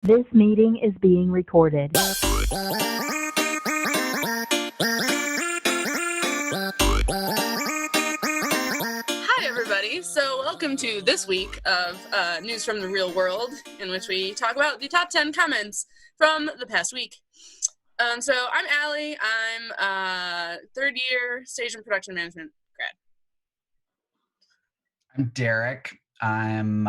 This meeting is being recorded. Hi, everybody. So welcome to this week of News from the Real World, in which we talk about the top 10 comments from the past week. So I'm Allie. I'm third year stage and production management grad. I'm Derek. I'm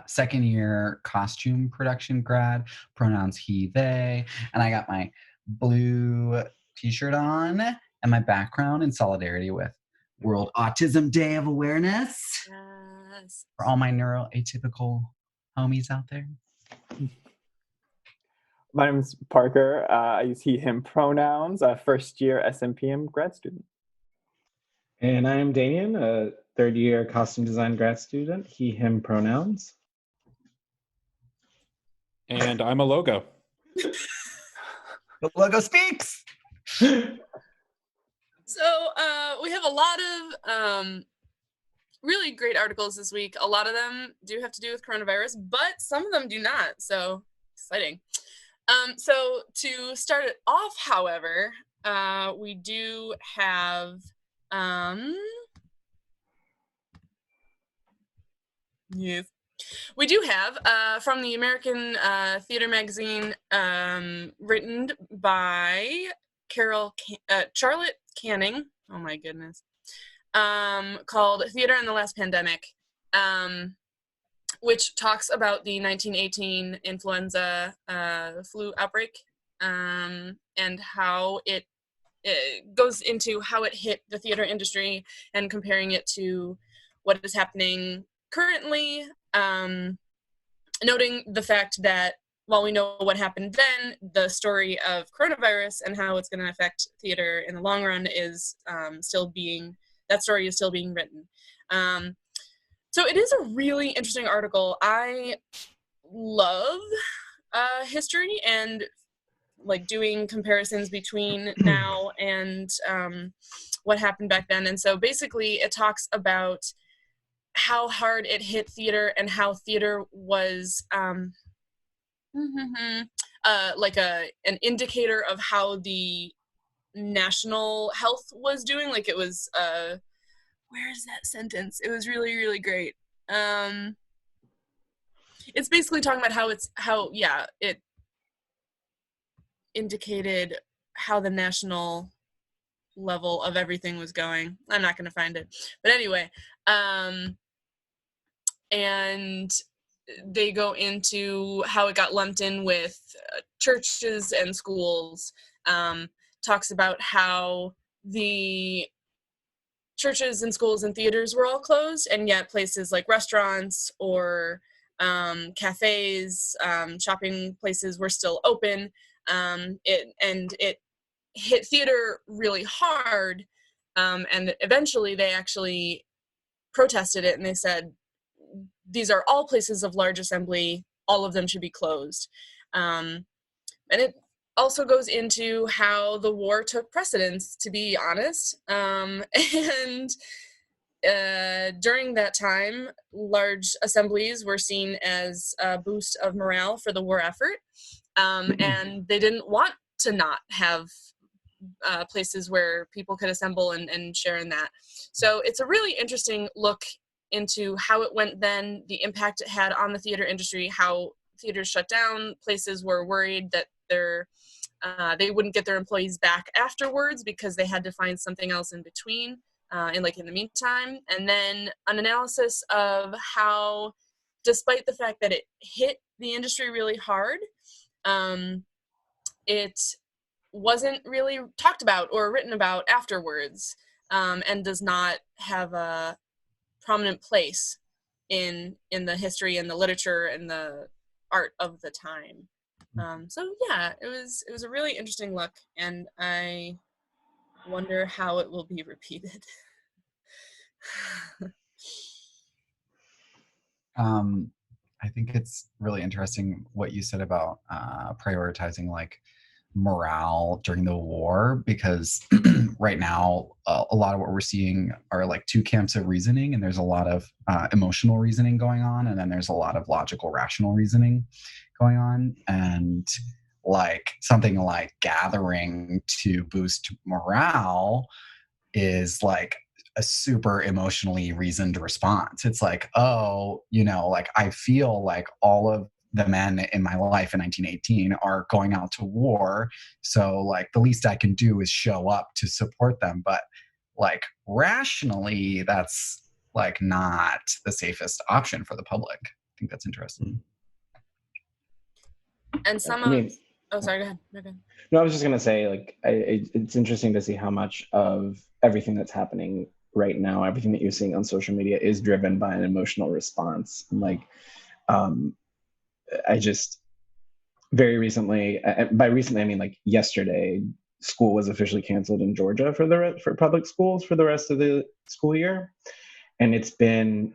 second year costume production grad, pronouns he, they, and I got my blue t-shirt on and my background in solidarity with World Autism Day of Awareness. Yes. For all my neuroatypical homies out there. My name's Parker. I use he, him pronouns, first year SMPM grad student. And I am Danian, a third year costume design grad student, he, him pronouns. And I'm a logo. The logo speaks! So we have a lot of really great articles this week. A lot of them do have to do with coronavirus, but some of them do not. So exciting. So to start it off, however, we do have yes. We do have from the American Theater Magazine, written by Charlotte Canning. Oh my goodness. Called Theater in the Last Pandemic, which talks about the 1918 influenza flu outbreak, and how it goes into how it hit the theater industry and comparing it to what is happening currently, noting the fact that while we know what happened then, the story of coronavirus and how it's going to affect theater in the long run is that story is still being written. So it is a really interesting article. I love history and like doing comparisons between now and what happened back then. And so basically it talks about how hard it hit theater and how theater was like an indicator of how the national health was doing. Like it was where is that sentence? It was really, really great. It's basically talking about how it indicated how the national level of everything was going. I'm not going to find it. But anyway, and they go into how it got lumped in with churches and schools, talks about how the churches and schools and theaters were all closed, and yet places like restaurants or cafes, shopping places were still open. It hit theater really hard, and eventually they actually protested it, and they said, these are all places of large assembly, all of them should be closed. And it also goes into how the war took precedence, to be honest. And during that time, large assemblies were seen as a boost of morale for the war effort. And they didn't want to not have places where people could assemble and share in that. So it's a really interesting look into how it went then, the impact it had on the theater industry, how theaters shut down, places were worried that they wouldn't get their employees back afterwards because they had to find something else in between, in the meantime. And then an analysis of how, despite the fact that it hit the industry really hard, it wasn't really talked about or written about afterwards, and does not have a prominent place in the history and the literature and the art of the time. So yeah, it was a really interesting look, and I wonder how it will be repeated. I think it's really interesting what you said about prioritizing like morale during the war, because right now a lot of what we're seeing are like two camps of reasoning, and there's a lot of emotional reasoning going on, and then there's a lot of logical, rational reasoning going on, and like something like gathering to boost morale is like a super emotionally reasoned response. It's like, oh, like I feel like all of the men in my life in 1918 are going out to war. So like the least I can do is show up to support them. But like rationally, that's like not the safest option for the public. I think that's interesting. And some I mean, of oh, sorry, go ahead. Okay. No, I was just gonna say, like, it's interesting to see how much of everything that's happening right now, everything that you're seeing on social media, is driven by an emotional response. And like, I just very recently, by recently I mean like yesterday, school was officially canceled in Georgia for public schools for the rest of the school year, and it's been.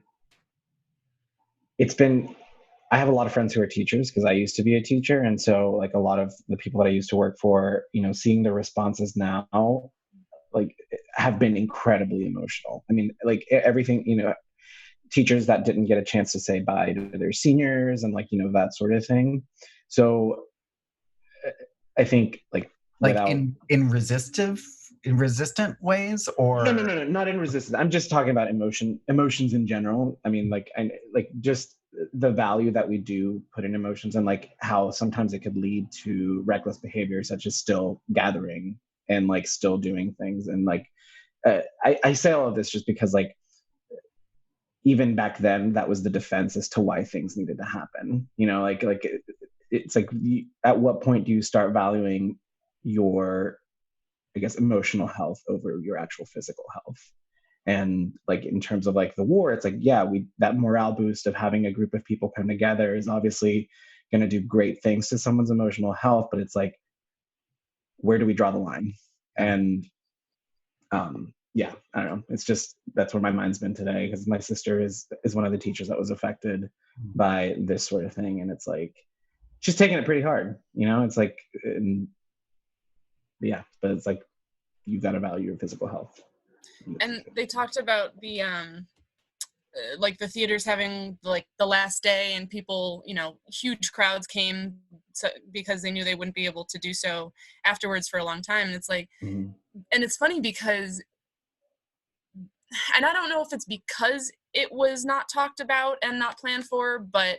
I have a lot of friends who are teachers because I used to be a teacher. And so like a lot of the people that I used to work for, seeing the responses now, like have been incredibly emotional. I mean, like everything, teachers that didn't get a chance to say bye to their seniors and like, that sort of thing. So I think like without... in resistant ways, or no, not in resistance. I'm just talking about emotions in general. I mean, like, just the value that we do put in emotions, and like how sometimes it could lead to reckless behavior, such as still gathering and like still doing things. And like, I say all of this just because like, even back then, that was the defense as to why things needed to happen. It's like, at what point do you start valuing your, I guess, emotional health over your actual physical health? And like in terms of like the war, it's like, yeah, that morale boost of having a group of people come together is obviously going to do great things to someone's emotional health, but it's like, where do we draw the line? And yeah, I don't know. It's just, that's where my mind's been today, because my sister is one of the teachers that was affected by this sort of thing, and it's like she's taking it pretty hard. It's like, yeah, but it's like you've got to value your physical health. And they talked about the like the theaters having like the last day, and people, huge crowds came because they knew they wouldn't be able to do so afterwards for a long time. And it's like, and it's funny because, and I don't know if it's because it was not talked about and not planned for, but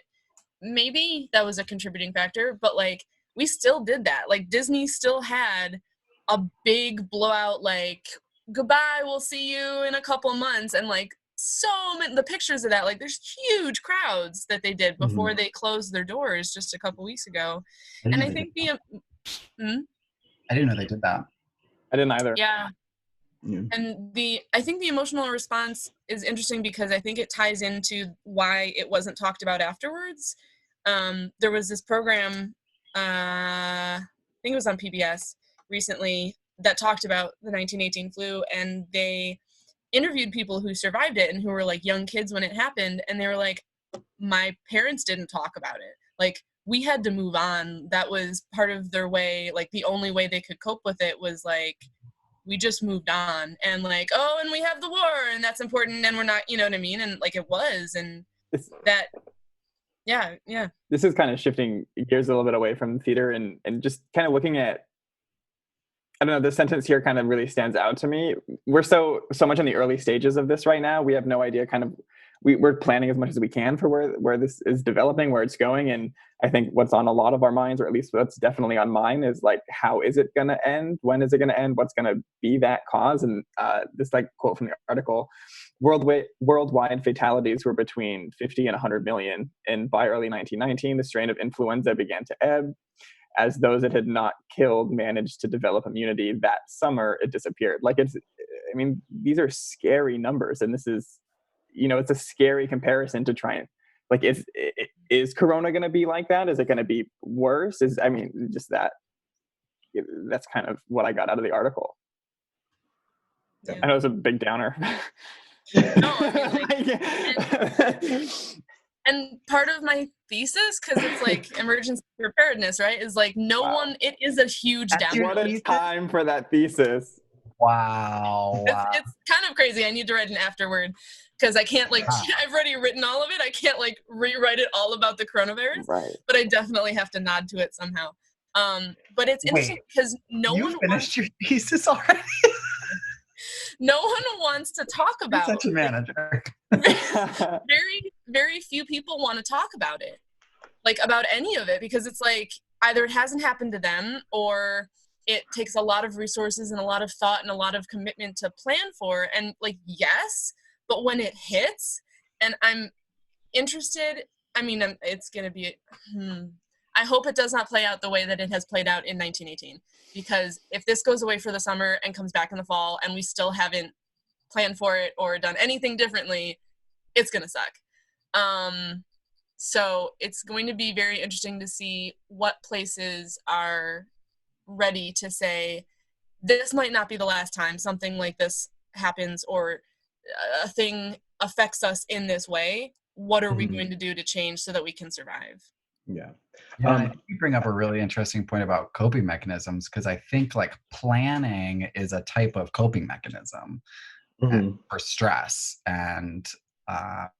maybe that was a contributing factor. But like, we still did that. Like Disney still had a big blowout, like, goodbye, we'll see you in a couple months. And like, so many, the pictures of that, like there's huge crowds that they did before they closed their doors just a couple weeks ago. And I think I didn't know they did that. I didn't either. Yeah. And I think the emotional response is interesting because I think it ties into why it wasn't talked about afterwards. There was this program, I think it was on PBS recently, that talked about the 1918 flu, and they interviewed people who survived it and who were like young kids when it happened. And they were like, my parents didn't talk about it. Like, we had to move on. That was part of their way. Like, the only way they could cope with it was like, we just moved on, and like, oh, and we have the war, and that's important, and we're not, you know what I mean? And like, it was, and that, yeah. This is kind of shifting gears a little bit away from theater and just kind of looking at, I don't know, the sentence here kind of really stands out to me. We're so much in the early stages of this right now. We have no idea kind of, we're planning as much as we can for where this is developing, where it's going. And I think what's on a lot of our minds, or at least what's definitely on mine, is like, how is it going to end? When is it going to end? What's going to be that cause? And this like quote from the article, worldwide fatalities were between 50 and 100 million. And by early 1919, the strain of influenza began to ebb. As those it had not killed managed to develop immunity, that summer it disappeared. Like, these are scary numbers. And this is, it's a scary comparison to try and, like, is Corona going to be like that? Is it going to be worse? Just that's kind of what I got out of the article. Yeah. I know it's a big downer. No, and part of my thesis, because it's like emergency preparedness, right, is like it is a huge downer. What a time for that thesis. Wow. It's kind of crazy. I need to write an afterword. because I can't like Wow. I've already written all of it. I can't like rewrite it all about the coronavirus, Right. but I definitely have to nod to it somehow. But it's interesting Wait, because no you one finished your thesis already? wants to talk You're about such a manager. very few people want to talk about it, like about any of it, because it's like either it hasn't happened to them or it takes a lot of resources and a lot of thought and a lot of commitment to plan for. And like, yes, but when it hits, and I'm interested, I mean, it's going to be, I hope it does not play out the way that it has played out in 1918, because if this goes away for the summer and comes back in the fall and we still haven't planned for it or done anything differently, it's going to suck. So it's going to be very interesting to see what places are ready to say, this might not be the last time something like this happens or a thing affects us in this way. What are we going to do to change so that we can survive? Yeah. Yeah, I think you bring up a really interesting point about coping mechanisms, because I think like planning is a type of coping mechanism for stress, and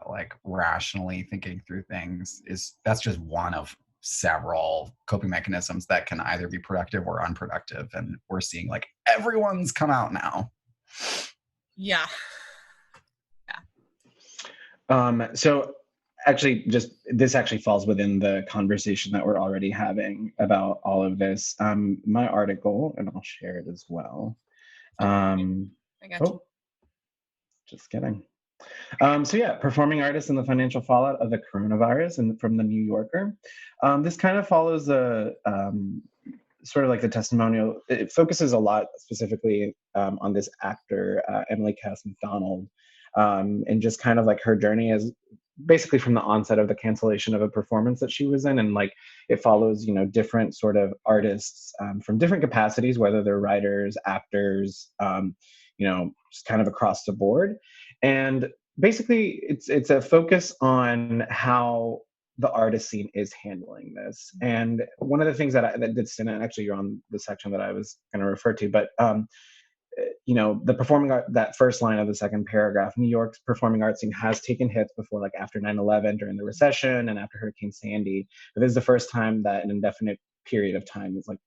like rationally thinking through things that's just one of several coping mechanisms that can either be productive or unproductive, and we're seeing like everyone's come out now. Yeah. So actually, this actually falls within the conversation that we're already having about all of this. My article, and I'll share it as well. I got you. Just kidding. So yeah, performing artists and the financial fallout of the coronavirus, and from the New Yorker. This kind of follows the sort of like the testimonial. It focuses a lot specifically on this actor, Emily Cass McDonald, and just kind of like her journey as basically from the onset of the cancellation of a performance that she was in. And like it follows, different sort of artists from different capacities, whether they're writers, actors, just kind of across the board. And basically it's a focus on how the artist scene is handling this. And one of the things that did stand out, actually you're on the section that I was going to refer to, but the performing art, that first line of the second paragraph, New York's performing arts scene has taken hits before, like after 9/11, during the recession, and after Hurricane Sandy. But this is the first time that an indefinite period of time is like,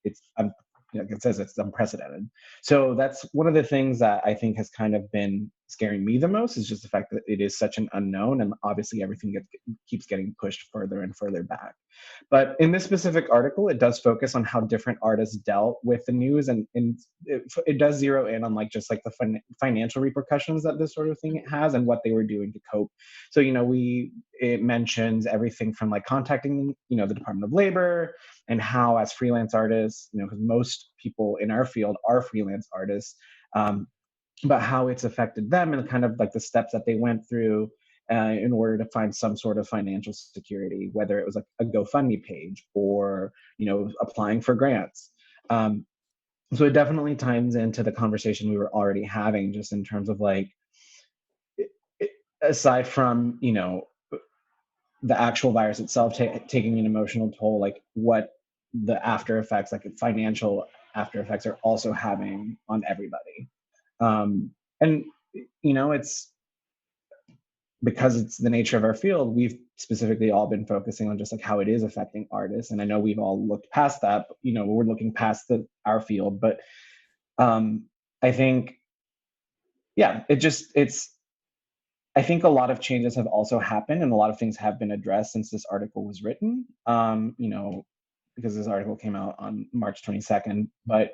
it says it's unprecedented. So that's one of the things that I think has kind of been scaring me the most, is just the fact that it is such an unknown, and obviously everything keeps getting pushed further and further back. But in this specific article, it does focus on how different artists dealt with the news, and it does zero in on like just like the financial repercussions that this sort of thing has and what they were doing to cope. So it mentions everything from like contacting the Department of Labor, and how as freelance artists, because most people in our field are freelance artists, but how it's affected them, and kind of like the steps that they went through in order to find some sort of financial security, whether it was like a GoFundMe page or applying for grants. So it definitely ties into the conversation we were already having, just in terms of like, aside from the actual virus itself taking an emotional toll, like what the after effects, like financial after effects, are also having on everybody. And it's because it's the nature of our field, we've specifically all been focusing on just like how it is affecting artists. And I know we've all looked past that, but, we're looking past our field. But I think, yeah, I think a lot of changes have also happened, and a lot of things have been addressed since this article was written, because this article came out on March 22nd. But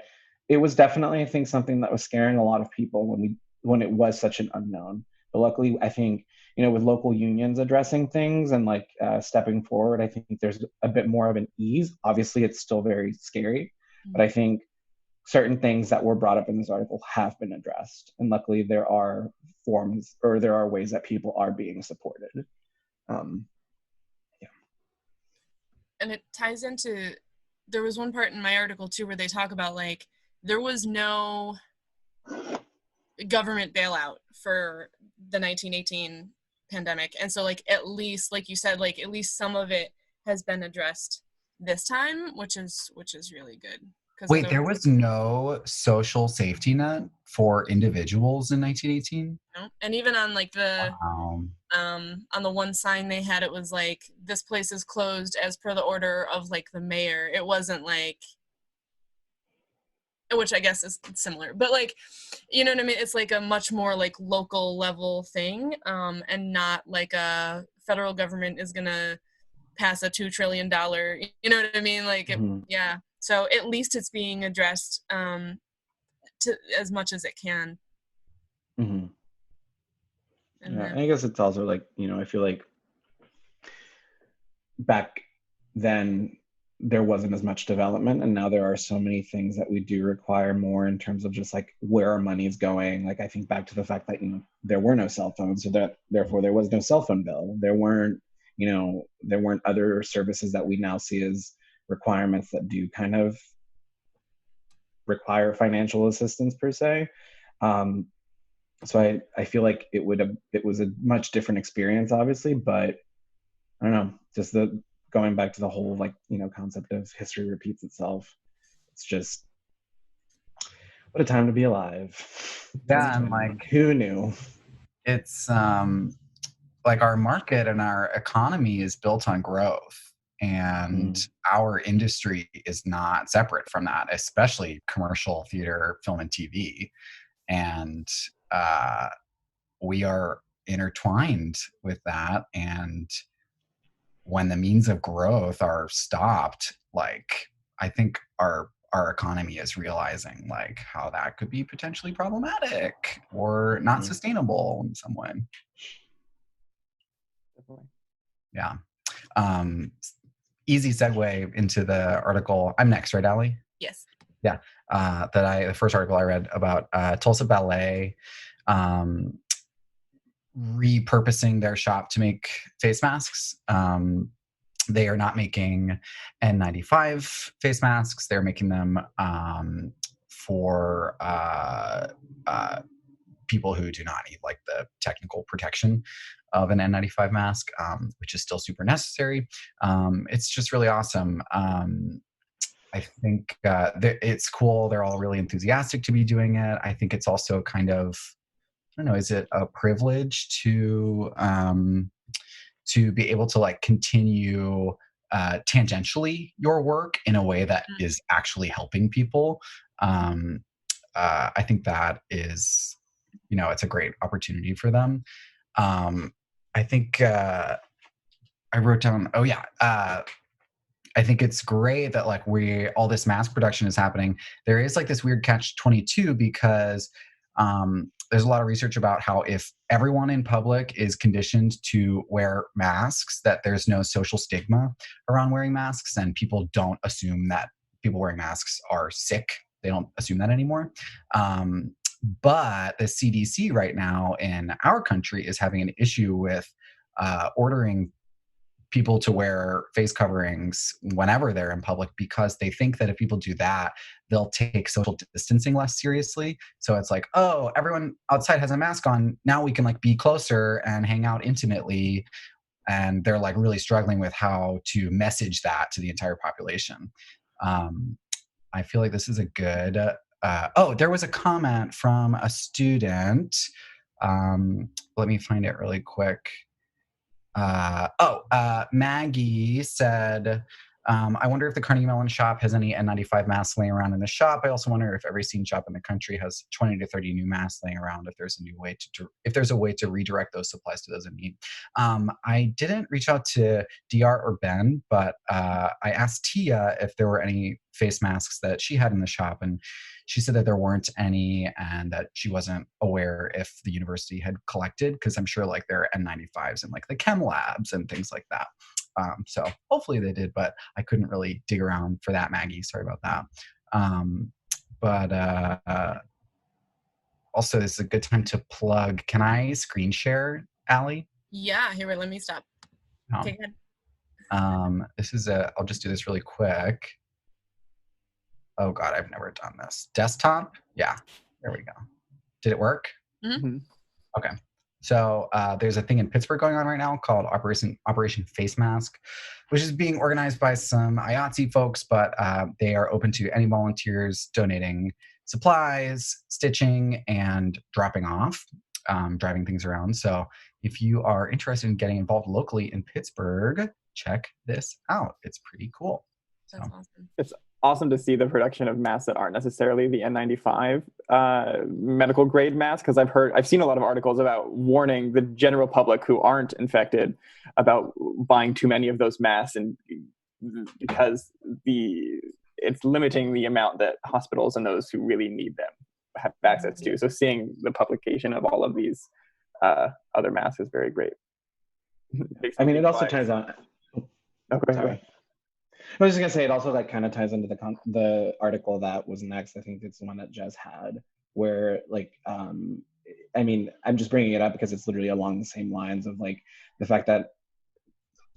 it was definitely, I think, something that was scaring a lot of people when it was such an unknown. But luckily, I think, with local unions addressing things and like stepping forward, I think there's a bit more of an ease. Obviously, it's still very scary, but I think certain things that were brought up in this article have been addressed. And luckily there are forms, or there are ways that people are being supported. Yeah. And it ties into, there was one part in my article too, where they talk about like, there was no government bailout for the 1918 pandemic. And so like, at least, like you said, like at least some of it has been addressed this time, which is really good. Wait, there was no social safety net for individuals in 1918? No. And even on like the Wow. on the one sign they had, it was like, this place is closed as per the order of like the mayor. It wasn't like, which I guess is similar, but like, you know what I mean? It's like a much more like local level thing, and not like a federal government is gonna pass a $2 trillion, you know what I mean? Like, yeah. So at least it's being addressed to as much as it can. Mm-hmm. And Yeah, then, and I guess it's also like, I feel like back then there wasn't as much development, and now there are so many things that we do require more in terms of just like where our money's going. Like I think back to the fact that there were no cell phones, so that therefore there was no cell phone bill. There weren't other services that we now see as requirements that do kind of require financial assistance per se. So I feel like it was a much different experience, obviously, but I don't know, just going back to the whole concept of history repeats itself. It's just what a time to be alive. Yeah, and like who knew? It's like our market and our economy is built on growth, and our industry is not separate from that, especially commercial theater, film, and TV. And we are intertwined with that. And when the means of growth are stopped, like I think our economy is realizing like how that could be potentially problematic or not sustainable in some way. Definitely. Yeah. Easy segue into the article. I'm next, right, Allie? yes. Yeah. The first article I read about Tulsa Ballet repurposing their shop to make face masks. They are not making N95 face masks. They're making them for people who do not need like the technical protection of an N95 mask, which is still super necessary. It's just really awesome. I think it's cool. They're all really enthusiastic to be doing it. I think it's also kind of, I don't know, is it a privilege to be able to like continue tangentially your work in a way that is actually helping people? I think that is, it's a great opportunity for them. I think I wrote down, I think it's great that like all this mass production is happening. There is like this weird catch-22 because there's a lot of research about how if everyone in public is conditioned to wear masks, that there's no social stigma around wearing masks, and people don't assume that people wearing masks are sick. They don't assume that anymore. But the CDC right now in our country is having an issue with ordering people to wear face coverings whenever they're in public, because they think that if people do that, they'll take social distancing less seriously. So it's like, oh, everyone outside has a mask on. Now we can like be closer and hang out intimately. And they're like really struggling with how to message that to the entire population. I feel like this is a good, there was a comment from a student. Let me find it really quick. Maggie said, I wonder if the Carnegie Mellon shop has any N95 masks laying around in the shop. I also wonder if every scene shop in the country has 20 to 30 new masks laying around, if there's a way to redirect those supplies to those in need. I didn't reach out to DR or Ben, but I asked Tia if there were any face masks that she had in the shop, and she said that there weren't any and that she wasn't aware if the university had collected, because I'm sure like there are N95s in like the chem labs and things like that. So hopefully they did, but I couldn't really dig around for that, Maggie. Sorry about that. Also, this is a good time to plug. Can I screen share, Allie? Yeah, here, wait, let me stop. Oh. Okay, good. I'll just do this really quick. Oh God, I've never done this. Desktop? Yeah, there we go. Did it work? Mm-hmm. Okay. So there's a thing in Pittsburgh going on right now called Operation Face Mask, which is being organized by some IATSE folks, but they are open to any volunteers donating supplies, stitching, and dropping off, driving things around. So if you are interested in getting involved locally in Pittsburgh, check this out. It's pretty cool. That's awesome. It's awesome to see the production of masks that aren't necessarily the N95 medical grade mask, because I've seen a lot of articles about warning the general public who aren't infected about buying too many of those masks, and because it's limiting the amount that hospitals and those who really need them have access to. So seeing the publication of all of these other masks is very great. I mean, it also ties on. Oh, go ahead. Sorry. I was just gonna say it also like kind of ties into the article that was next. I think it's the one that Jess had, where like I mean, I'm just bringing it up because it's literally along the same lines of like the fact that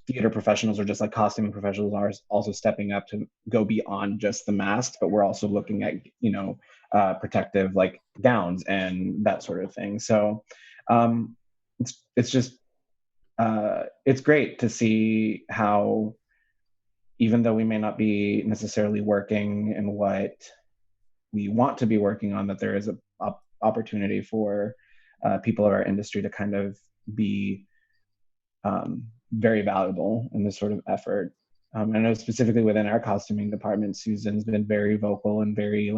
theater professionals or just like costuming professionals are also stepping up to go beyond just the masks, but we're also looking at protective like gowns and that sort of thing. So it's just it's great to see how, even though we may not be necessarily working in what we want to be working on, that there is a opportunity for people of our industry to kind of be very valuable in this sort of effort. I know specifically within our costuming department, Susan's been very vocal and very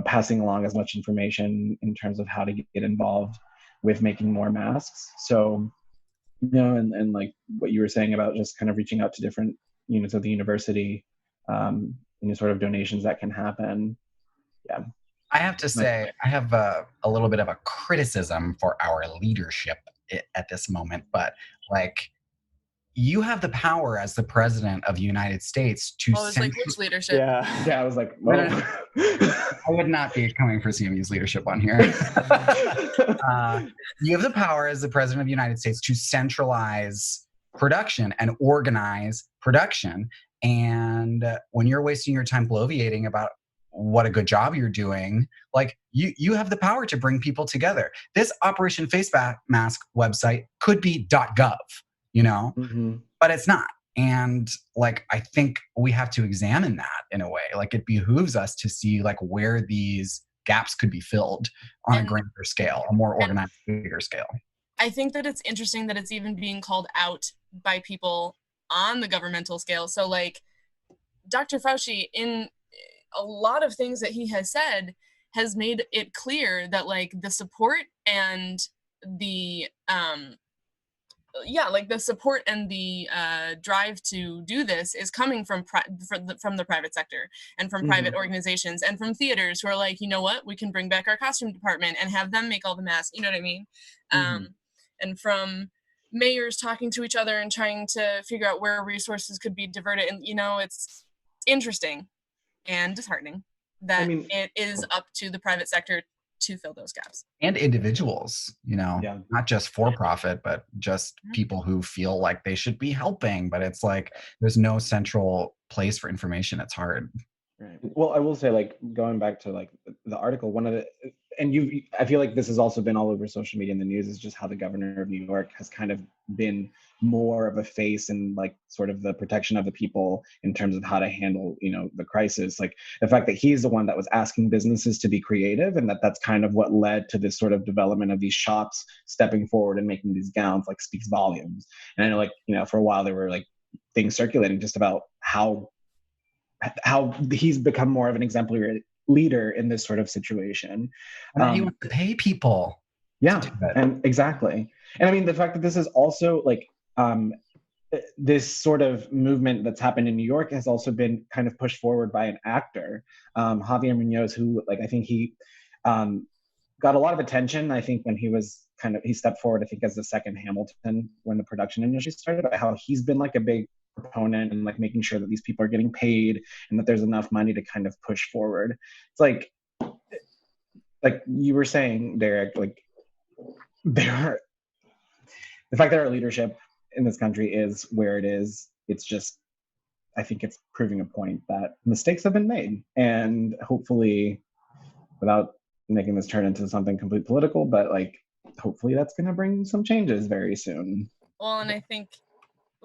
passing along as much information in terms of how to get involved with making more masks. So, and like what you were saying about just kind of reaching out to different units of the university, sort of donations that can happen. Yeah. I have to say, I have a little bit of a criticism for our leadership at this moment, but like, you have the power as the president of the United States to it's like which leadership? Yeah, I was like, whoa. I would not be coming for CMU's leadership on here. You have the power as the president of the United States to centralize production and organize production. And when you're wasting your time bloviating about what a good job you're doing, like you have the power to bring people together. This Operation Face Mask website could be .gov, but it's not. And like, I think we have to examine that in a way. Like, it behooves us to see like where these gaps could be filled on a grander scale, a more organized, bigger scale. I think that it's interesting that it's even being called out by people on the governmental scale. So like Dr. Fauci, in a lot of things that he has said, has made it clear that like the support and the the support and the drive to do this is coming from the private sector and from private organizations and from theaters who are like, you know what, we can bring back our costume department and have them make all the masks. You know what I mean? And from mayors talking to each other and trying to figure out where resources could be diverted. And it's interesting and disheartening that it is up to the private sector to fill those gaps. And individuals, not just for profit, but just people who feel like they should be helping. But it's like, there's no central place for information. It's hard. Right. Well, I will say, like, going back to like the article, I feel like this has also been all over social media and the news, is just how the governor of New York has kind of been more of a face in like sort of the protection of the people in terms of how to handle, the crisis. Like the fact that he's the one that was asking businesses to be creative, and that's kind of what led to this sort of development of these shops stepping forward and making these gowns, like, speaks volumes. And I know, like, for a while there were like things circulating just about how he's become more of an exemplary leader in this sort of situation. And he wants to pay people. Yeah, and exactly. And I mean, the fact that this is also like this sort of movement that's happened in New York has also been kind of pushed forward by an actor, Javier Munoz, who, like, I think he got a lot of attention. I think when he stepped forward, I think as the second Hamilton when the production initially started, about how he's been like a big proponent and like making sure that these people are getting paid and that there's enough money to kind of push forward. It's like you were saying, Derek, like the fact that our leadership in this country is where it is, it's just, I think it's proving a point that mistakes have been made, and hopefully, without making this turn into something completely political, but like hopefully that's going to bring some changes very soon. Well, and I think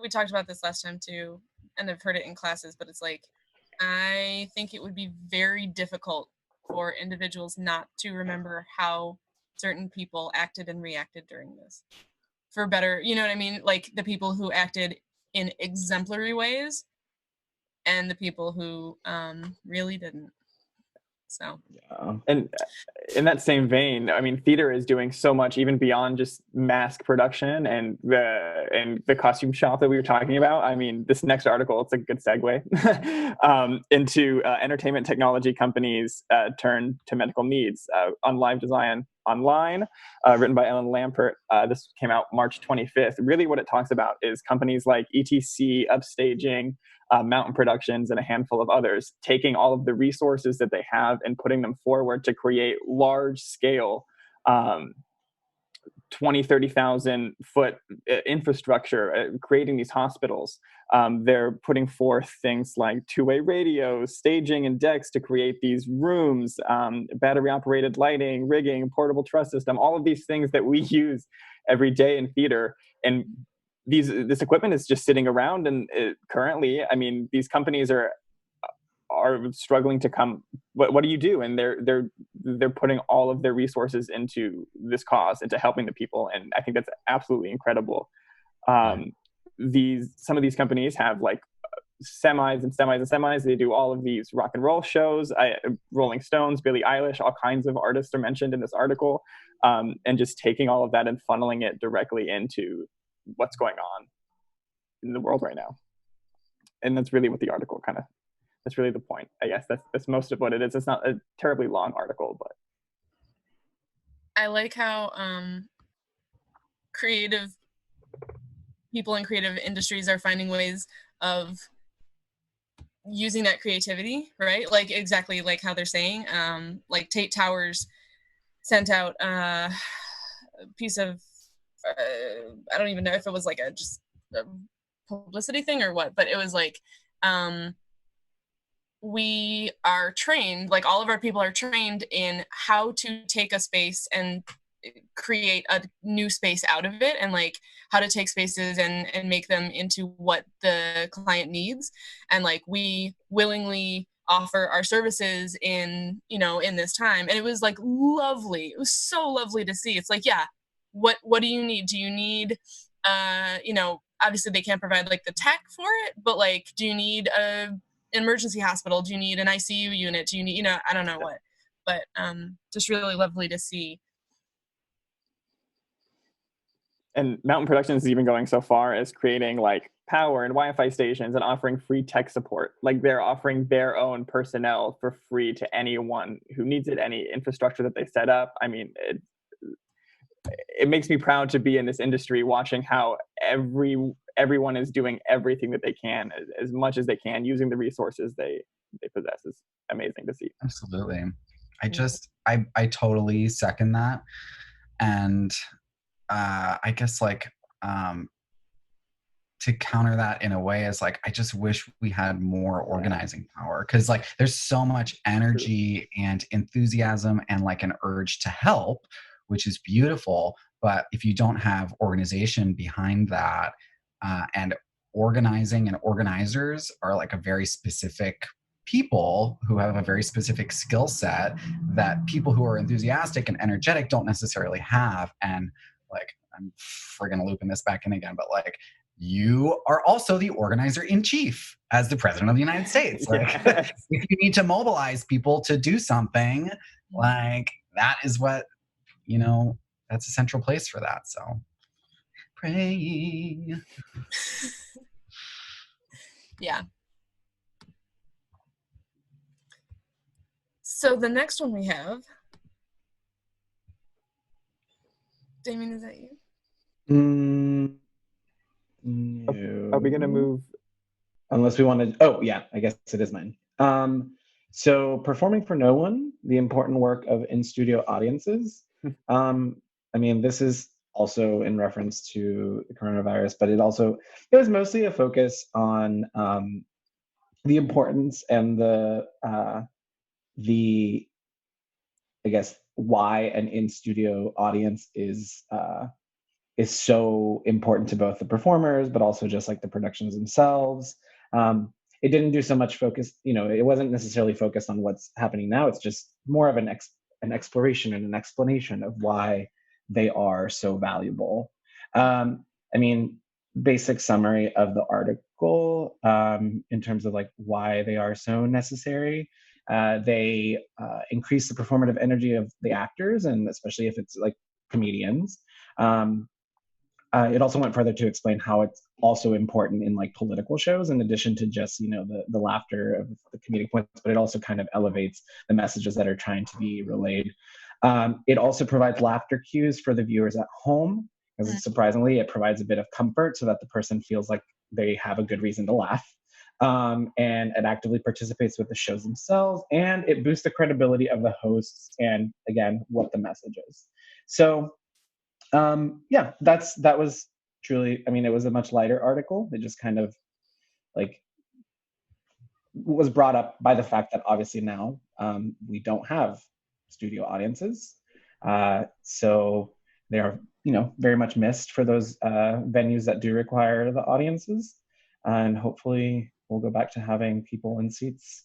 we talked about this last time too, and I've heard it in classes, but it's like, I think it would be very difficult for individuals not to remember how certain people acted and reacted during this. For better, you know what I mean? Like the people who acted in exemplary ways and the people who really didn't. So, And in that same vein, I mean, theater is doing so much even beyond just mask production and the costume shop that we were talking about. I mean, this next article, it's a good segue into entertainment technology companies turn to medical needs on live design online, written by Ellen Lampert. This came out March 25th. Really what it talks about is companies like ETC, Upstaging, Mountain Productions, and a handful of others, taking all of the resources that they have and putting them forward to create large scale 20, 30,000 foot infrastructure, creating these hospitals. They're putting forth things like two-way radios, staging and decks to create these rooms, battery operated lighting, rigging, portable truss system, all of these things that we use every day in theater. And this equipment is just sitting around, and currently, I mean, these companies are struggling to come. What do you do? And they're putting all of their resources into this cause, into helping the people, and I think that's absolutely incredible. Some of these companies have like semis and semis and semis. They do all of these rock and roll shows. Rolling Stones, Billie Eilish, all kinds of artists are mentioned in this article, and just taking all of that and funneling it directly into what's going on in the world right now. And that's really what the article that's really the point. I guess that's most of what it is. It's not a terribly long article, but I like how creative people in creative industries are finding ways of using that creativity, right? Like exactly like how they're saying, like Tate Towers sent out a piece of, I don't even know if it was like just a publicity thing or what, but it was like, we are trained, like all of our people are trained in how to take a space and create a new space out of it, and like how to take spaces and make them into what the client needs. And like we willingly offer our services in this time, and it was like lovely. It was so lovely to see. It's like, yeah, what do you need? Do you need obviously they can't provide like the tech for it, but like, do you need an emergency hospital? Do you need an ICU unit? Do you need, I don't know what, but just really lovely to see. And Mountain Productions is even going so far as creating like power and Wi-Fi stations and offering free tech support. Like they're offering their own personnel for free to anyone who needs it, any infrastructure that they set up. I mean, it makes me proud to be in this industry, watching how everyone is doing everything that they can, as much as they can, using the resources they possess. Is amazing to see. Absolutely. I totally second that. And I guess like to counter that in a way is like, I just wish we had more organizing power, because like there's so much energy and enthusiasm and like an urge to help, which is beautiful. But if you don't have organization behind that, and organizing and organizers are like a very specific people who have a very specific skill set that people who are enthusiastic and energetic don't necessarily have. And like, I'm friggin' looping this back in again, but like, you are also the organizer in chief as the president of the United States. Like, yes. If you need to mobilize people to do something, like that is what, that's a central place for that. So praying. Yeah. So the next one we have, Damien, is that you? No. Are we going to move? Unless we want to. Oh, yeah, I guess it is mine. So performing for no one, the important work of in-studio audiences. I mean, this is also in reference to the coronavirus, but it was mostly a focus on the importance and the I guess, why an in-studio audience is so important to both the performers, but also just like the productions themselves. It didn't do so much focus, it wasn't necessarily focused on what's happening now. It's just more of an exploration and an explanation of why they are so valuable. I mean, basic summary of the article, in terms of like why they are so necessary. They increase the performative energy of the actors, and especially if it's like comedians. Um, it also went further to explain how it's also important in like political shows, in addition to just the laughter of the comedic points, but it also kind of elevates the messages that are trying to be relayed. It also provides laughter cues for the viewers at home, because surprisingly, it provides a bit of comfort so that the person feels like they have a good reason to laugh. And it actively participates with the shows themselves, and it boosts the credibility of the hosts and, again, what the message is. So yeah, that was truly, I mean, it was a much lighter article. It just kind of like was brought up by the fact that obviously now we don't have studio audiences. So they are, very much missed for those venues that do require the audiences. And hopefully we'll go back to having people in seats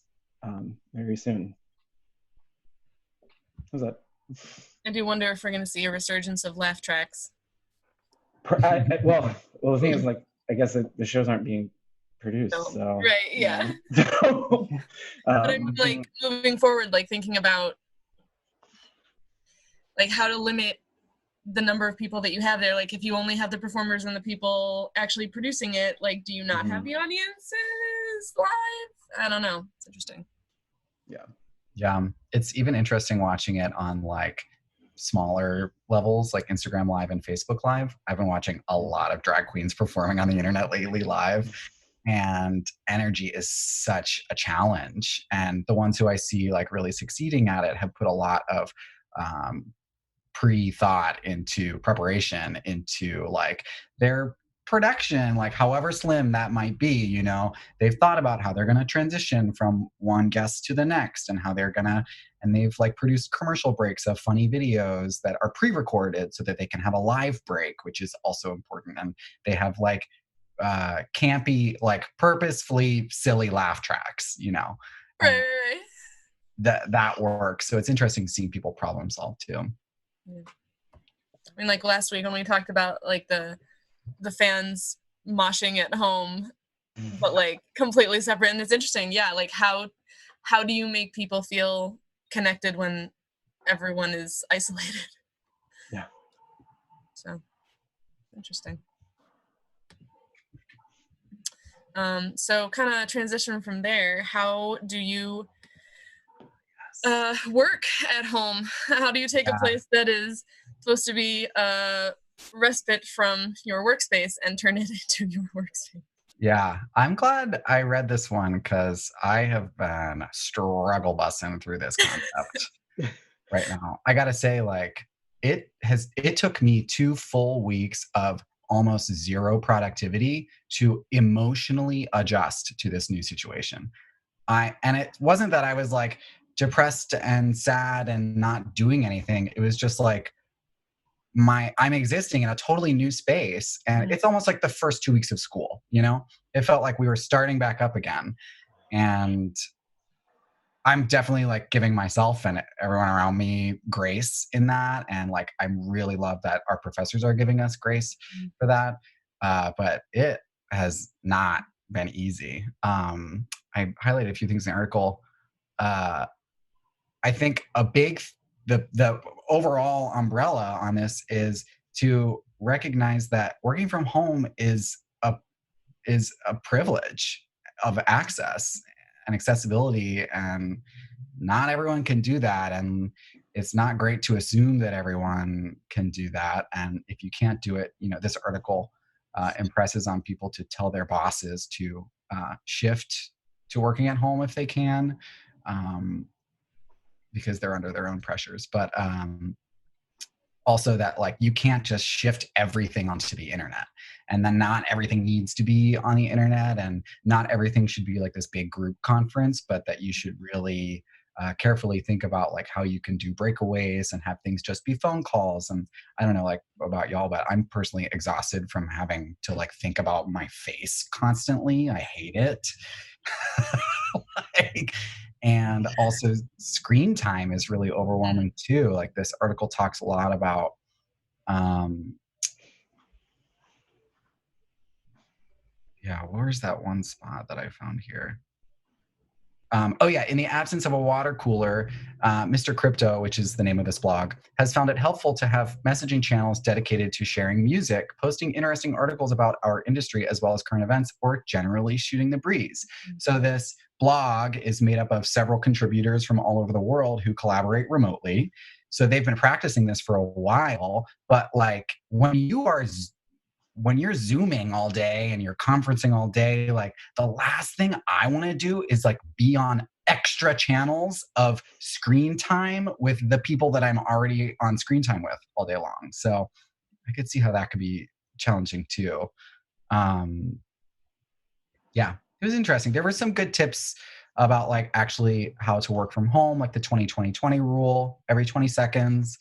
very soon. How's that? I do wonder if we're going to see a resurgence of laugh tracks. Well, the thing is, like, I guess the shows aren't being produced, No. so Right, yeah. So, But I'm like moving forward, like thinking about like how to limit the number of people that you have there. Like if you only have the performers and the people actually producing it, like do you not have the audiences live? I don't know. It's interesting. Yeah. It's even interesting watching it on like smaller levels like Instagram Live and Facebook Live. I've been watching a lot of drag queens performing on the internet lately live, and energy is such a challenge. And the ones who I see like really succeeding at it have put a lot of pre-thought into preparation into like their production, like however slim that might be. They've thought about how they're going to transition from one guest to the next, and how they're going to, and they've like produced commercial breaks of funny videos that are pre-recorded so that they can have a live break, which is also important. And they have like campy, like purposefully silly laugh tracks, Right. that works. So it's interesting seeing people problem solve too. Yeah. I mean, like last week when we talked about like the fans moshing at home, but like completely separate. And it's interesting, yeah, like how do you make people feel connected when everyone is isolated? Yeah. So interesting. So kind of transition from there. How do you work at home? How do you take a place that is supposed to be a respite from your workspace and turn it into your workspace? Yeah, I'm glad I read this one because I have been struggle busting through this concept right now. I gotta say, like, it took me 2 full weeks of almost zero productivity to emotionally adjust to this new situation. And it wasn't that I was like depressed and sad and not doing anything. It was just like I'm existing in a totally new space, and it's almost like the first 2 weeks of school. It felt like we were starting back up again. And I'm definitely like giving myself and everyone around me grace in that. And like, I really love that our professors are giving us grace for that. But it has not been easy. I highlighted a few things in the article. I think the overall umbrella on this is to recognize that working from home is a privilege of access and accessibility, and not everyone can do that. And it's not great to assume that everyone can do that. And if you can't do it, this article impresses on people to tell their bosses to shift to working at home if they can, because they're under their own pressures. But also that like you can't just shift everything onto the internet, and then not everything needs to be on the internet, and not everything should be like this big group conference, but that you should really carefully think about like how you can do breakaways and have things just be phone calls. And I don't know like about y'all, but I'm personally exhausted from having to like think about my face constantly. I hate it. Like, and also screen time is really overwhelming too. Like this article talks a lot about where's that one spot that I found here? In the absence of a water cooler, Mr. Crypto, which is the name of this blog, has found it helpful to have messaging channels dedicated to sharing music, posting interesting articles about our industry, as well as current events, or generally shooting the breeze. So this blog is made up of several contributors from all over the world who collaborate remotely. So they've been practicing this for a while, but like when you're Zooming all day and you're conferencing all day, like the last thing I want to do is like be on extra channels of screen time with the people that I'm already on screen time with all day long. So I could see how that could be challenging too. It was interesting. There were some good tips about like actually how to work from home, like the 20-20-20 rule. Every 20 seconds,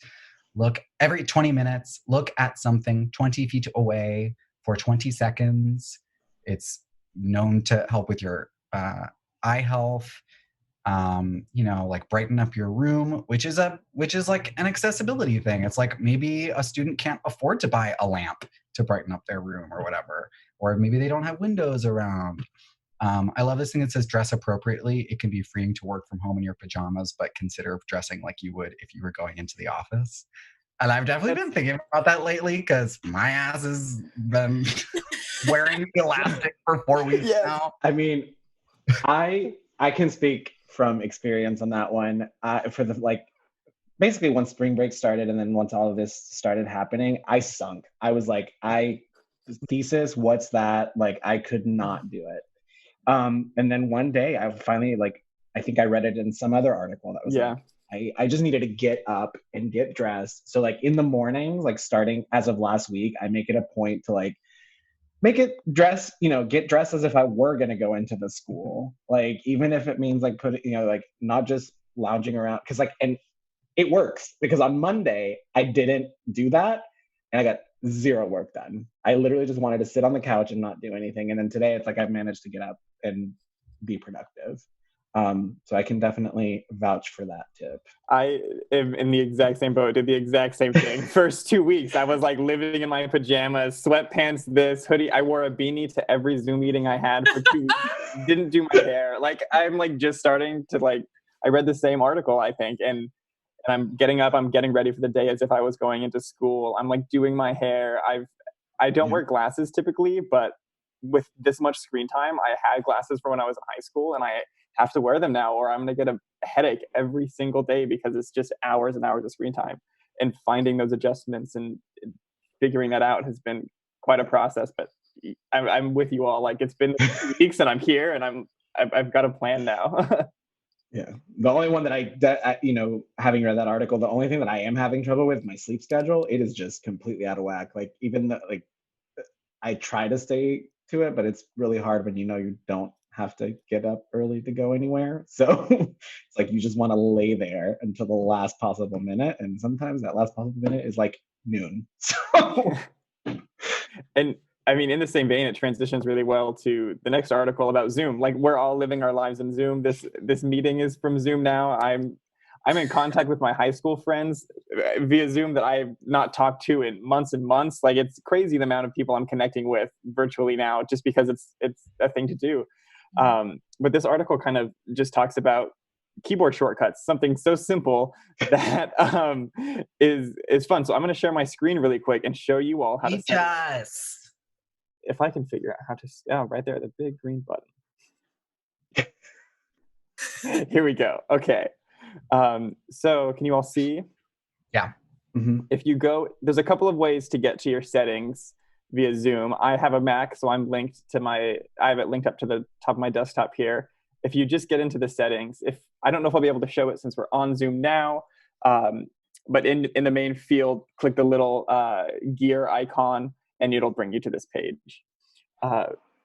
every 20 minutes, look at something 20 feet away for 20 seconds. It's known to help with your eye health. Like brighten up your room, which is like an accessibility thing. It's like maybe a student can't afford to buy a lamp to brighten up their room or whatever, or maybe they don't have windows around. I love this thing that says dress appropriately. It can be freeing to work from home in your pajamas, but consider dressing like you would if you were going into the office. And I've definitely been thinking about that lately because my ass has been wearing elastic for 4 weeks now. I mean, I can speak from experience on that one. For the like, basically once spring break started and then once all of this started happening, I sunk. I was like, thesis, what's that? Like, I could not do it. And then one day I finally I think I read it in some other article that was I just needed to get up and get dressed. So like in the mornings, like starting as of last week, I make it a point to like make it get dressed as if I were going to go into the school. Like, even if it means like like not just lounging around. Cause and it works because on Monday I didn't do that and I got zero work done. I literally just wanted to sit on the couch and not do anything. And then today it's like I've managed to get up and be productive. So I can definitely vouch for that tip. I am in the exact same boat, did the exact same thing. First 2 weeks, I was like living in my pajamas, sweatpants, this hoodie. I wore a beanie to every Zoom meeting I had for 2 weeks. Didn't do my hair. Like, I'm like just starting to I read the same article, I think. And I'm getting up, I'm getting ready for the day as if I was going into school. I'm like doing my hair. I don't wear glasses typically, but with this much screen time, I had glasses for when I was in high school and I have to wear them now or I'm going to get a headache every single day because it's just hours and hours of screen time. And finding those adjustments and figuring that out has been quite a process. But I'm with you all. Like, it's been 2 weeks and I'm here and I've got a plan now. Yeah. The only one that having read that article, the only thing that I am having trouble with my sleep schedule, it is just completely out of whack. Like, even though I try to stay to it, but it's really hard when you don't have to get up early to go anywhere. So it's like you just want to lay there until the last possible minute. And sometimes that last possible minute is like noon. So and I mean, in the same vein, it transitions really well to the next article about Zoom. Like, we're all living our lives in Zoom. This meeting is from Zoom now. I'm in contact with my high school friends via Zoom that I've not talked to in months and months. Like, it's crazy the amount of people I'm connecting with virtually now, just because it's a thing to do. But this article kind of just talks about keyboard shortcuts, something so simple that is fun. So I'm going to share my screen really quick and show you all how to set it. If I can figure out how to, right there, the big green button. Here we go. Okay. So can you all see? Yeah. Mm-hmm. If you go, there's a couple of ways to get to your settings via Zoom. I have a Mac, so I have it linked up to the top of my desktop here. If you just get into the settings, I don't know if I'll be able to show it since we're on Zoom now, but in the main field, click the little gear icon, and it'll bring you to this page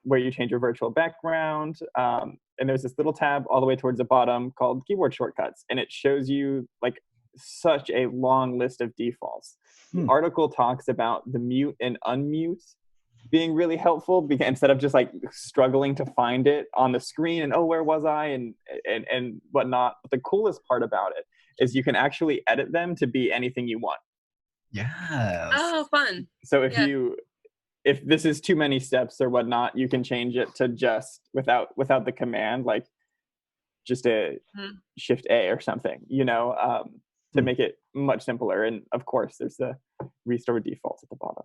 where you change your virtual background. and there's this little tab all the way towards the bottom called keyboard shortcuts, and it shows you like such a long list of defaults. The article talks about the mute and unmute being really helpful, because instead of just like struggling to find it on the screen and, oh, where was I, and whatnot. But the coolest part about it is you can actually edit them to be anything you want. Yes. Oh, fun. So if this is too many steps or whatnot, you can change it to just without the command, like just a Shift A or something, to make it much simpler. And of course, there's the restore defaults at the bottom.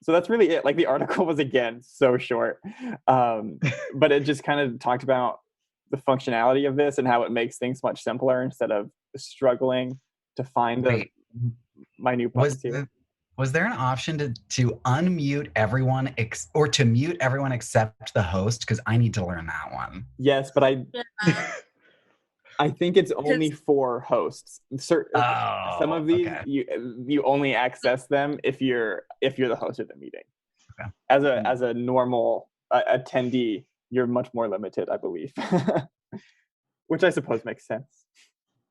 So that's really it. Like, the article was, again, so short, but it just kind of talked about the functionality of this and how it makes things much simpler instead of struggling to find the minute buttons here. Was there an option to unmute everyone or to mute everyone except the host? Because I need to learn that one. Yes, but I think it's only for hosts. Some of these you only access them if you're the host of the meeting. Okay. As a normal attendee, you're much more limited, I believe, which I suppose makes sense.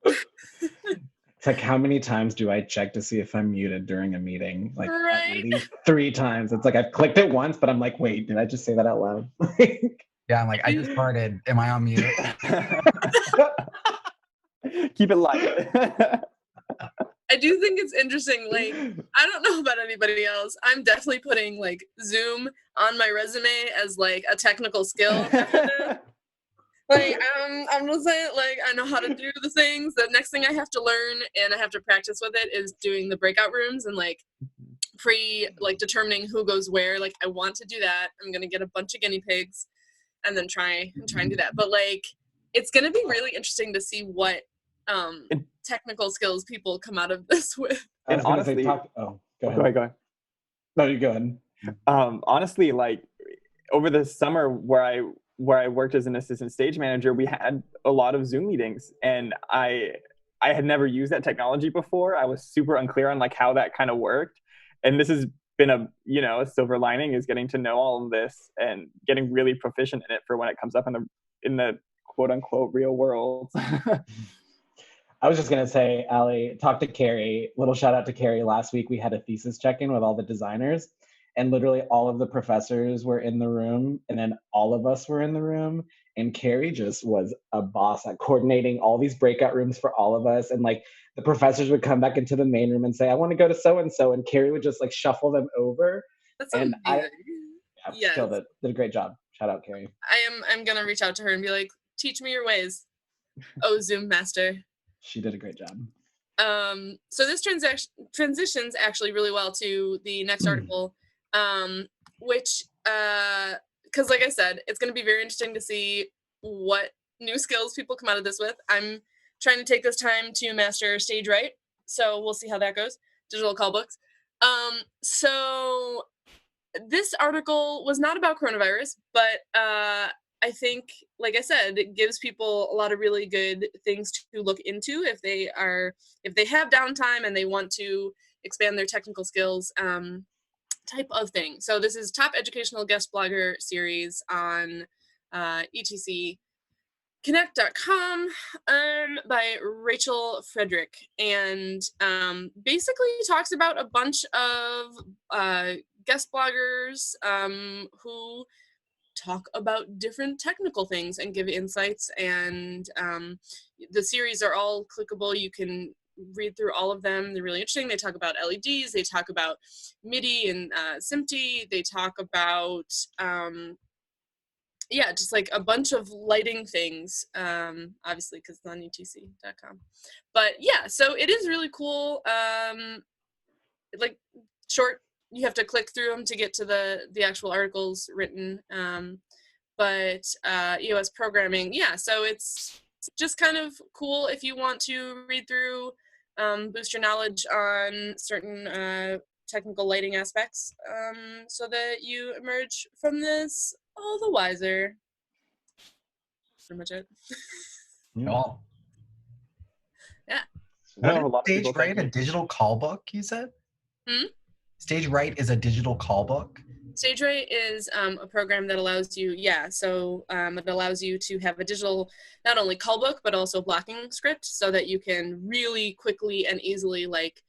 It's like, how many times do I check to see if I'm muted during a meeting? Like, right. At least 3 times. It's like I've clicked it once, but I'm like, wait, did I just say that out loud? Yeah, I'm like, I just farted. Am I on mute? Keep it light. I do think it's interesting. Like, I don't know about anybody else. I'm definitely putting like Zoom on my resume as like a technical skill. Like, I'm just saying, like, I know how to do the things. The next thing I have to learn and I have to practice with it is doing the breakout rooms and like determining who goes where. Like, I want to do that. I'm gonna get a bunch of guinea pigs and then try and do that. But like, it's gonna be really interesting to see what technical skills people come out of this with. And honestly, go ahead. No, you go ahead. Honestly, like, over the summer where I worked as an assistant stage manager, we had a lot of Zoom meetings, and I had never used that technology before. I was super unclear on like how that kind of worked, and this has been a silver lining, is getting to know all of this and getting really proficient in it for when it comes up in the quote unquote real world. I was just going to say, Allie, talk to Carrie. Little shout out to Carrie. Last week we had a thesis check-in with all the designers, and literally all of the professors were in the room, and then all of us were in the room. And Carrie just was a boss at coordinating all these breakout rooms for all of us. And like, the professors would come back into the main room and say, I want to go to so-and-so. And Carrie would just like shuffle them over. That's and amazing. Yes. Killed it. Did a great job. Shout out, Carrie. I'm going to reach out to her and be like, teach me your ways. Oh, Zoom master. She did a great job. So this transitions actually really well to the next article, which, because like I said, it's going to be very interesting to see what new skills people come out of this with. I'm trying to take this time to master stage right, so we'll see how that goes. Digital call books. So this article was not about coronavirus, but I think, like I said, it gives people a lot of really good things to look into if they have downtime and they want to expand their technical skills, type of thing. So this is Top Educational Guest Blogger series on etcconnect.com by Rachel Frederick, and basically talks about a bunch of guest bloggers who talk about different technical things and give insights, and the series are all clickable. You can read through all of them. They're really interesting. They talk about LEDs, they talk about MIDI and SMPTE, they talk about just like a bunch of lighting things, obviously because it's on etc.com. But yeah, so it is really cool. Like, short, you have to click through them to get to the actual articles written. But EOS programming, so it's just kind of cool if you want to read through, boost your knowledge on certain technical lighting aspects, so that you emerge from this all the wiser. That's pretty much it. Cool. Yeah. What is Stage Right, a digital call book, you said? Stage Right is a digital call book? StageRay is a program that allows you, it allows you to have a digital, not only call book, but also blocking script so that you can really quickly and easily like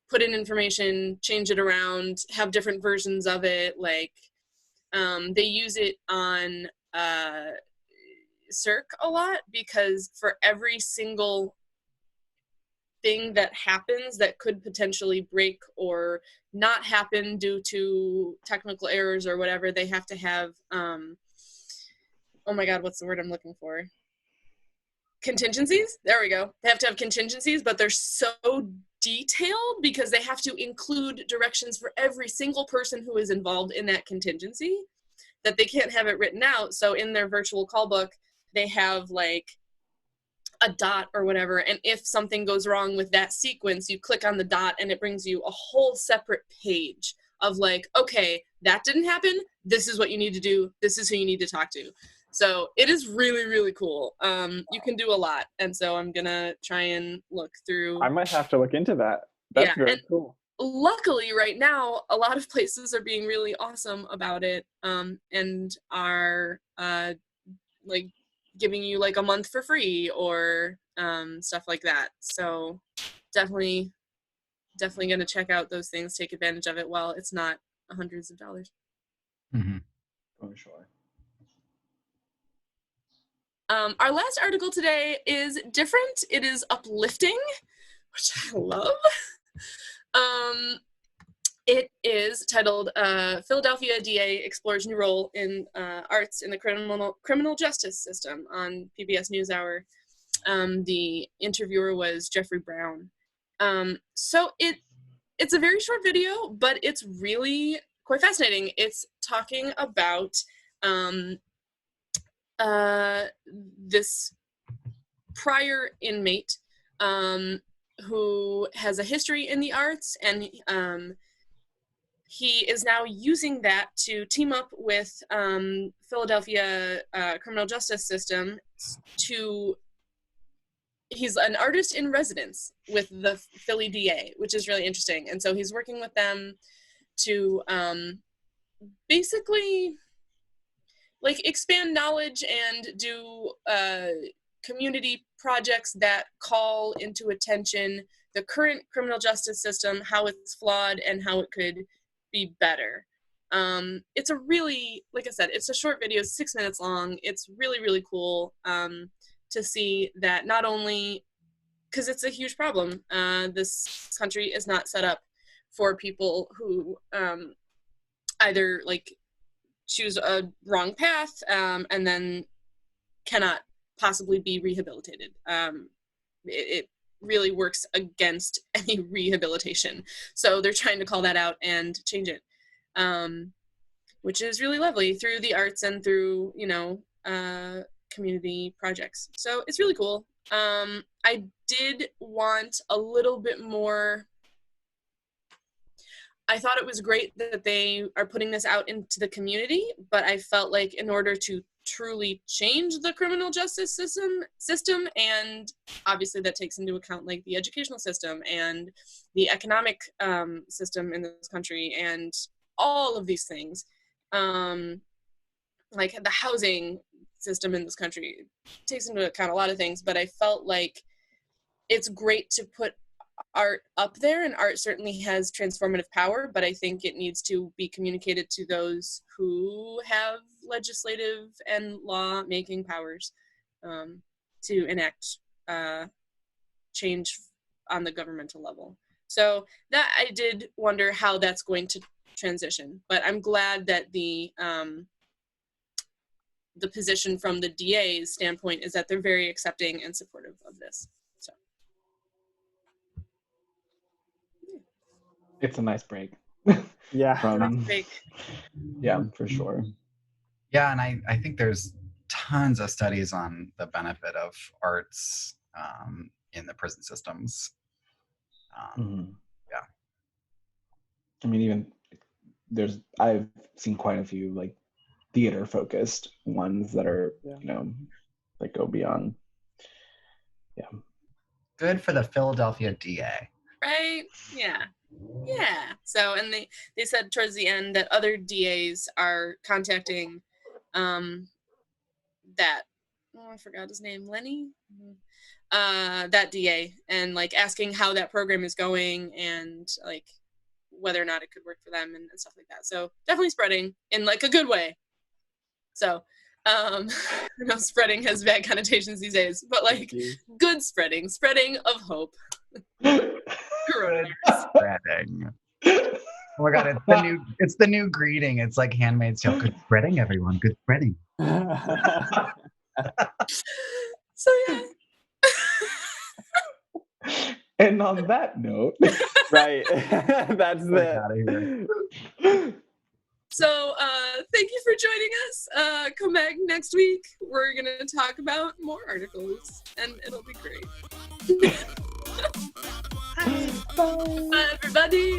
put in information, change it around, have different versions of it. Like they use it on Cirque a lot because for every single thing that happens that could potentially break or not happen due to technical errors or whatever, they have to have oh my god, what's the word I'm looking for? Contingencies? There we go. They have to have contingencies, but they're so detailed because they have to include directions for every single person who is involved in that contingency that they can't have it written out. So in their virtual call book, they have like a dot or whatever, and if something goes wrong with that sequence, you click on the dot and it brings you a whole separate page of like, okay, that didn't happen, this is what you need to do, this is who you need to talk to. So it is really, really cool. You can do a lot, and so I'm gonna try and look through. I might have to look into that. That's very cool. Luckily right now a lot of places are being really awesome about it, and are like giving you like a month for free or stuff like that. So definitely going to check out those things, take advantage of it while it's not hundreds of dollars. Mm-hmm. For sure. Our last article today is different. It is uplifting, which I love. It is titled Philadelphia DA Explores New Role in Arts in the Criminal Justice System on PBS NewsHour. The interviewer was Jeffrey Brown. So it's a very short video, but it's really quite fascinating. It's talking about this prior inmate who has a history in the arts, and he is now using that to team up with Philadelphia criminal justice system to, he's an artist in residence with the Philly DA, which is really interesting. And so he's working with them to basically like expand knowledge and do community projects that call into attention the current criminal justice system, how it's flawed and how it could be better. It's a really, like I said, it's a short video, 6 minutes long. It's really, really cool to see that not only, because it's a huge problem, this country is not set up for people who either like choose a wrong path and then cannot possibly be rehabilitated. It really works against any rehabilitation. So they're trying to call that out and change it, which is really lovely through the arts and through, you know, community projects. So it's really cool. I did want a little bit more. I thought it was great that they are putting this out into the community, but I felt like in order to truly change the criminal justice system, and obviously that takes into account like the educational system and the economic system in this country and all of these things, like the housing system in this country takes into account a lot of things, but I felt like it's great to put art up there, and art certainly has transformative power, but I think it needs to be communicated to those who have legislative and law making powers to enact change on the governmental level. So that I did wonder how that's going to transition, but I'm glad that the position from the DA's standpoint is that they're very accepting and supportive of this. So It's a nice break. Yeah. Yeah, for sure. Yeah, and I think there's tons of studies on the benefit of arts in the prison systems. Yeah. I mean, even I've seen quite a few like theater focused ones that are, you know, that go beyond. Yeah. Good for the Philadelphia DA. right? Yeah. So, and they said towards the end that other DAs are contacting that, I forgot his name, Lenny, that DA, and like asking how that program is going and like whether or not it could work for them and stuff like that. So definitely spreading in like a good way. So I know spreading has bad connotations these days, but like good spreading of hope. Coronavirus. Spreading. Oh my god, it's the new greeting. It's like Handmaid's Tale. Good spreading, everyone. Good spreading. So yeah. And on that note, right. That's the. So thank you for joining us. Come back next week. We're gonna talk about more articles, and it'll be great. Bye, everybody.